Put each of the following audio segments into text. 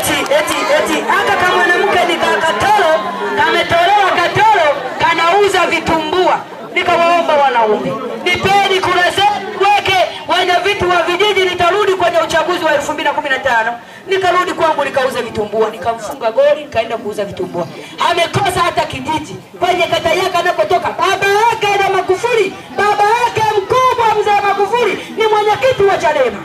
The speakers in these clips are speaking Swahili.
eti aka kama mwanamke ni Katoro, kametolewa Katoro, kanauza vitumbua. Nikawaomba wanaume, nipeni kura zenu weke wenye vitu wa vijiji, nitarudi kwenye uchaguzi wa 2015. Nikarudi kwangu nikauza vitumbua, nikamfunga goli, nikaenda kuuza vitumbua. Amekosa hata kijiji kwenye kata yake anakotoka. Baba yake na Magufuli, baba yake mkubwa mzee Magufuli ni mwenyekiti wa Chadema.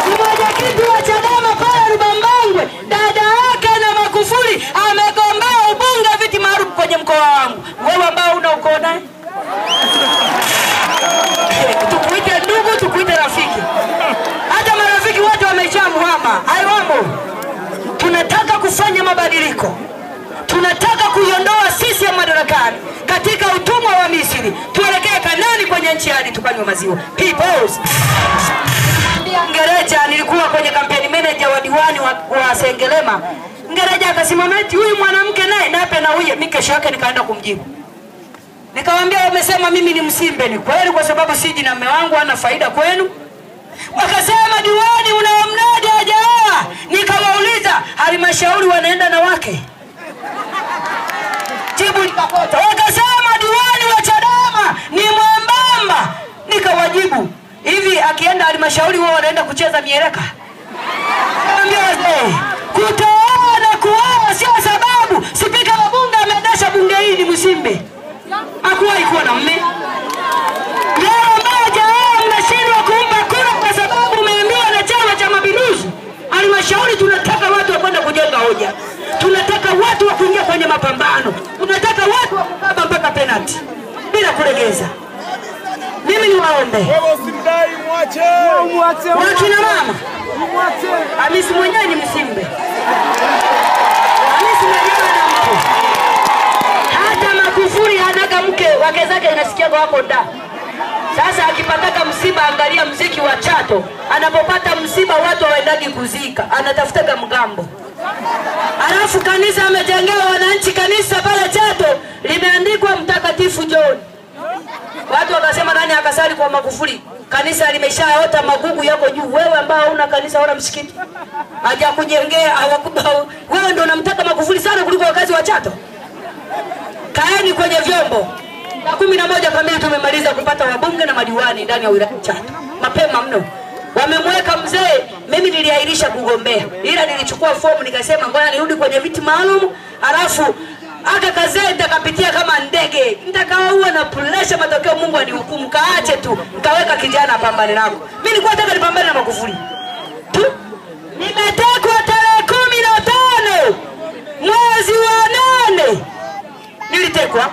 Ni mwenyekiti wa Chadema pale Rubambangwe. Dada yake na Magufuli amegombea ubunge viti maarufu kwenye mkoa wangu. Wewe ambao unaokoa naye? Tukuite ndugu, tukuite rafiki. Hata marafiki wote wameshamuhama. Haiwamo. Tunataka kufanya mabadiliko. Tunataka kuiondoa sisi ya madarakani katika utumwa wa Misri. Tuelekee Kanani kwenye nchi hadi tukanywe maziwa. Peoples. Ngereja nilikuwa kwenye kampeni manager wa diwani wa Sengerema. Ngereja akasimama eti huyu mwanamke naye nape na huyu. Mimi kesho yake nikaenda kumjibu. Nikamwambia wamesema mimi ni Msimbe. Ni kweli kwa sababu siji na mume wangu ana faida kwenu? Wakasema diwani unamnadi hajaoa. Nikawauliza halmashauri wanaenda na wake? Jibu likakota. Wakasema diwani wa Chadema ni mwembamba. Nikawajibu hivi akienda halmashauri wao wanaenda kucheza mieleka? Nikamwambia wazee, kutoa na kuoa sio sababu. Spika wa bunge ameendesha bunge hili Msimbe. Hakuwahi kuwa na mume. Leo moja mnashindwa kumpa kura kwa sababu umeambiwa na Chama cha Mapinduzi. Halmashauri tunataka watu wa kwenda kujenga hoja. Tunataka watu wa kuingia kwenye mapambano. Tunataka watu wa kukaba mpaka penalty bila kulegeza. Mimi niwaombe. Wewe usimdai, mwache. Wakina mama. Hamisi mwenyewe ni Msimbe. Hamisi mwenyewe ana mke. Hata Magufuli hanaga mke, wake zake inasikiaga wako ndani. Sasa akipataka msiba, angalia mziki wa Chato. Anapopata msiba watu waendagi kuzika, anatafutaga mgambo. Alafu kanisa amejengewa wananchi, kanisa pale Chato limeandikwa Mtakatifu John. Watu wakasema nani akasali kwa Magufuli? Kanisa limeshaota magugu yako juu. Wewe ambao una kanisa wala msikiti haja kujengea, hawakuba. Wewe ndio unamtaka Magufuli sana kuliko wakazi wa Chato. Kaeni kwenye vyombo. Na 11 kamili tumemaliza kupata wabunge na madiwani ndani ya wilaya Chato. Mapema mno. Wamemweka mzee, mimi niliahirisha kugombea. Ila nilichukua fomu nikasema ngoja nirudi kwenye viti maalum, alafu aka kazee nitakapitia kama ndege. Nitakaua na pressure, matokeo Mungu anihukumu. Kaache tu. Nikaweka kijana pambane nako. Mimi nilikuwa nataka nipambane na Magufuli. Tu. Nimetekwa tarehe 15 mwezi wa 8. Nilitekwa